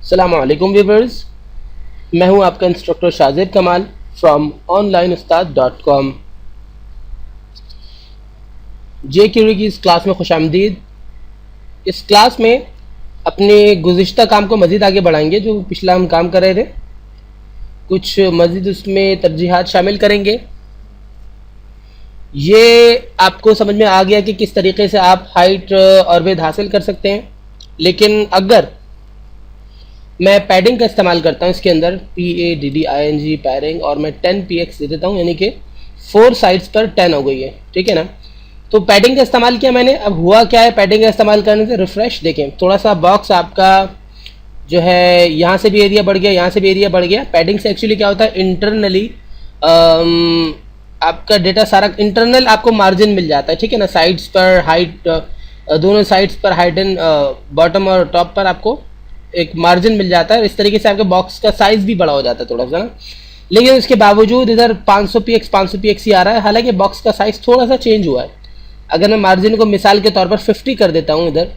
अस्सलाम वालेकुम व्यूवर्स, मैं हूं आपका इंस्ट्रक्टर शाजिद कमाल फ्रॉम onlineustad.com। JQD की इस क्लास में खुशामदीद। इस क्लास में अपने गुज़िश्ता काम को मज़ीद आगे बढ़ाएंगे। जो पिछला हम काम कर रहे थे, कुछ मज़ीद उसमें तरजीहात शामिल करेंगे। ये आपको समझ में आ गया कि किस तरीके से आप हाइट और विड्थ हासिल कर सकते हैं। लेकिन अगर मैं पैडिंग का इस्तेमाल करता हूँ इसके अंदर, PADDING पैडिंग, और मैं 10px दे देता हूँ, यानी कि 4 साइड्स पर 10 हो गई है, ठीक है ना। तो पैडिंग का इस्तेमाल किया मैंने। अब हुआ क्या है पैडिंग का इस्तेमाल करने से? रिफ्रेश देखें, थोड़ा सा बॉक्स आपका जो है यहाँ से भी एरिया बढ़ गया, यहाँ से भी एरिया बढ़ गया। पैडिंग से एक्चुअली क्या होता है, इंटरनली आपका डेटा सारा इंटरनल आपको मार्जिन मिल जाता है, ठीक है ना। साइड्स पर हाइट, दोनों साइड्स पर हाइट एंड बॉटम और टॉप पर आपको एक मार्जिन मिल जाता है। इस तरीके से आपके बॉक्स का साइज भी बड़ा हो जाता है थोड़ा सा ना। लेकिन उसके बावजूद इधर 500px ही आ रहा है, हालांकि बॉक्स का साइज थोड़ा सा चेंज हुआ है। अगर मैं मार्जिन को मिसाल के तौर पर 50 कर देता हूँ इधर,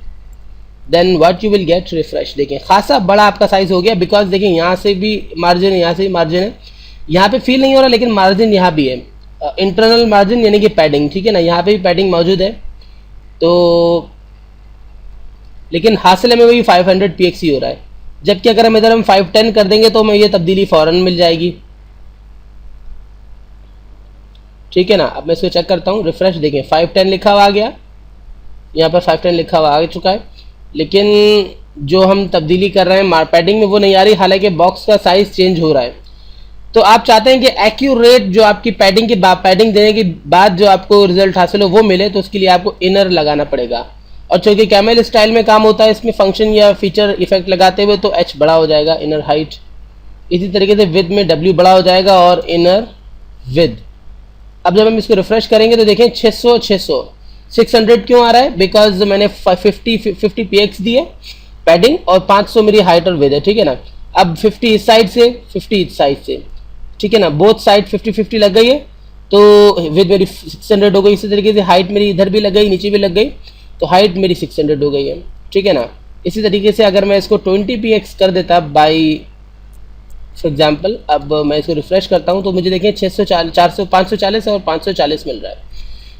then what you will get, refresh देखें, खासा बड़ा आपका साइज हो गया। बिकॉज देखें यहाँ से भी मार्जिन है, यहाँ से भी मार्जिन है। यहाँ पे फील नहीं हो रहा, लेकिन मार्जिन यहाँ भी है, इंटरनल मार्जिन यानी कि पैडिंग, ठीक है ना। यहाँ पे भी पैडिंग मौजूद है। तो लेकिन हासिल में वही 500px ही हो रहा है। जबकि अगर हम 510 कर देंगे तो हमें ये तब्दीली फ़ौरन मिल जाएगी, ठीक है ना। अब मैं इसको चेक करता हूँ, रिफ्रेश देखें, 510 लिखा हुआ आ गया, यहाँ पर 510 लिखा हुआ आ चुका है। लेकिन जो हम तब्दीली कर रहे हैं पैडिंग में वो नहीं आ रही, हालांकि बॉक्स का साइज चेंज हो रहा है। तो आप चाहते हैं कि एक्यूरेट जो आपकी पैडिंग देने के बाद जो आपको रिजल्ट हासिल हो वो मिले, तो उसके लिए आपको इनर लगाना पड़ेगा। और चूँकि कैमल स्टाइल में काम होता है, इसमें फंक्शन या फीचर इफेक्ट लगाते हुए, तो H बड़ा हो जाएगा, इनर हाइट। इसी तरीके से विद में W बड़ा हो जाएगा और इनर विद। अब जब हम इसको रिफ्रेश करेंगे तो देखें 600 क्यों आ रहा है? बिकॉज मैंने 50 px दिए पैडिंग और 500 मेरी हाइट और विद है, ठीक है ना। अब 50 इस साइड से, 50 इस साइड से, ठीक है ना। बोथ साइड 50-50 लग गई है, तो विद मेरी 600 हो गई। इसी तरीके से हाइट मेरी इधर भी लग गई, नीचे भी लग गई, तो हाइट मेरी 600 हो गई है, ठीक है ना। इसी तरीके से अगर मैं इसको 20px कर देता बाई फॉर एग्जाम्पल, अब मैं इसको रिफ्रेश करता हूँ तो मुझे देखें 540 और 540 मिल रहा है।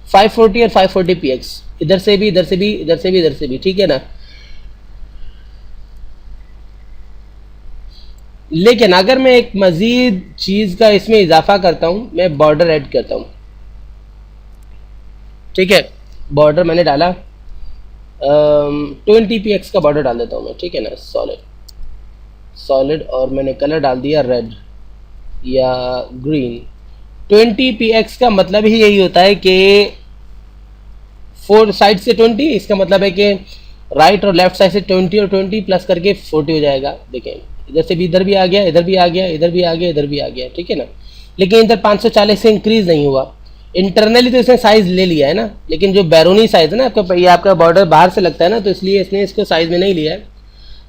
540 और 540px, इधर से भी, इधर से भी, इधर से भी, इधर से भी, ठीक है ना। लेकिन अगर मैं एक मज़ीद चीज़ का इसमें इजाफा करता हूँ, मैं बॉर्डर ऐड करता हूँ, ठीक है। बॉर्डर मैंने डाला 20px का बॉर्डर डाल देता हूँ मैं, ठीक है ना। सॉलिड और मैंने कलर डाल दिया रेड या ग्रीन। 20px का मतलब ही यही होता है कि 4 साइड से 20, इसका मतलब है कि राइट और लेफ्ट साइड से 20 और 20 प्लस करके 40 हो जाएगा। देखें इधर से भी, इधर भी आ गया, इधर भी आ गया, इधर भी आ गया, इधर भी आ गया, ठीक है ना। लेकिन इधर 540 से इंक्रीज नहीं हुआ। इंटरनली तो इसने साइज ले लिया है ना, लेकिन जो बैरूनी साइज है ना आपका, ये आपका बॉर्डर बाहर से लगता है ना, तो इसलिए इसने इसको साइज में नहीं लिया है।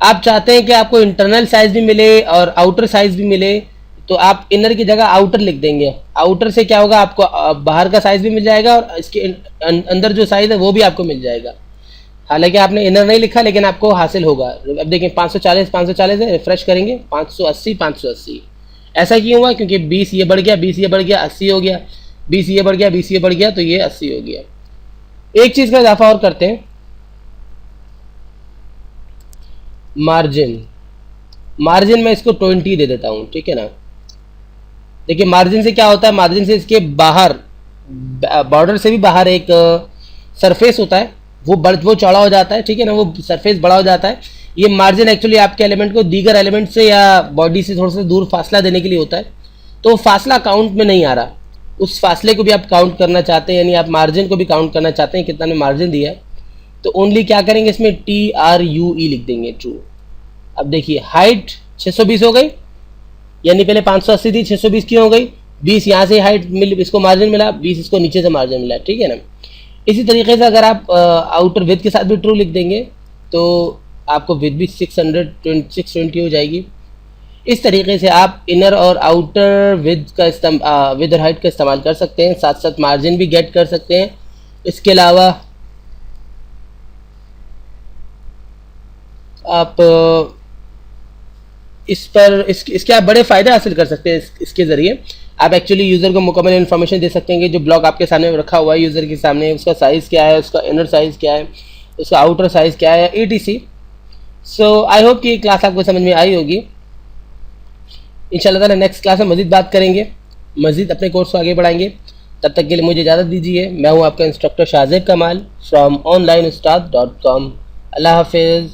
आप चाहते हैं कि आपको इंटरनल साइज भी मिले और आउटर साइज भी मिले, तो आप इनर की जगह आउटर लिख देंगे। आउटर से क्या होगा, आपको बाहर का साइज भी मिल जाएगा और इसके अंदर जो साइज है वो भी आपको मिल जाएगा। हालांकि आपने इनर नहीं लिखा, लेकिन आपको हासिल होगा। अब देखें 540 है, रिफ्रेश करेंगे 580। ऐसा क्यों हुआ? क्योंकि 20 ये बढ़ गया, 20 ये बढ़ गया, 80 हो गया, 20 ये बढ़ गया, 20 ये बढ़ गया, तो ये 80 हो गया। एक चीज़ का इजाफा और करते हैं, मार्जिन मैं इसको 20 दे देता हूँ, ठीक है ना। देखिए मार्जिन से क्या होता है, मार्जिन से इसके बाहर, बॉर्डर से भी बाहर एक सरफेस होता है, वो चौड़ा हो जाता है, ठीक है ना, वो सरफेस बड़ा हो जाता है। ये मार्जिन एक्चुअली आपके एलिमेंट को दीगर एलिमेंट से या बॉडी से थोड़ा सा दूर फासला देने के लिए होता है। तो फासला काउंट में नहीं आ रहा, उस फासले को भी आप काउंट करना चाहते हैं, यानी आप मार्जिन को भी काउंट करना चाहते हैं कितना ने मार्जिन दिया है, तो ओनली क्या करेंगे, इसमें TRUE लिख देंगे, ट्रू। अब देखिए हाइट 620 हो गई, यानी पहले 580 थी, 620 क्यों हो गई? 20 यहाँ से हाइट मिल, इसको मार्जिन मिला, 20 इसको नीचे से मार्जिन मिला, ठीक है ना। इसी तरीके से अगर आप आउटर विद के साथ भी ट्रू लिख देंगे तो आपको विद भी 620 हो जाएगी। इस तरीके से आप इनर और आउटर विद और हाइट का इस्तेमाल कर सकते हैं, साथ साथ मार्जिन भी गेट कर सकते हैं। इसके अलावा आप इसके आप बड़े फ़ायदे हासिल कर सकते हैं। इसके ज़रिए आप एक्चुअली यूज़र को मुकम्मल इन्फॉर्मेशन दे सकते हैं कि जो ब्लॉक आपके सामने रखा हुआ है यूज़र के सामने, उसका साइज़ क्या है, उसका इनर साइज़ क्या है, उसका आउटर साइज़ क्या है, etc। सो आई होप कि ये क्लास आपको समझ में आई होगी। इंशाल्लाह ताला नेक्स्ट क्लास में मज़ीद बात करेंगे, मज़ीद अपने कोर्स को आगे बढ़ाएंगे। तब तक के लिए मुझे इजाज़त दीजिए। मैं हूँ आपका इंस्ट्रक्टर शाहज़ेब कमाल फ्रॉम onlineustad.com। अल्लाह हाफिज़।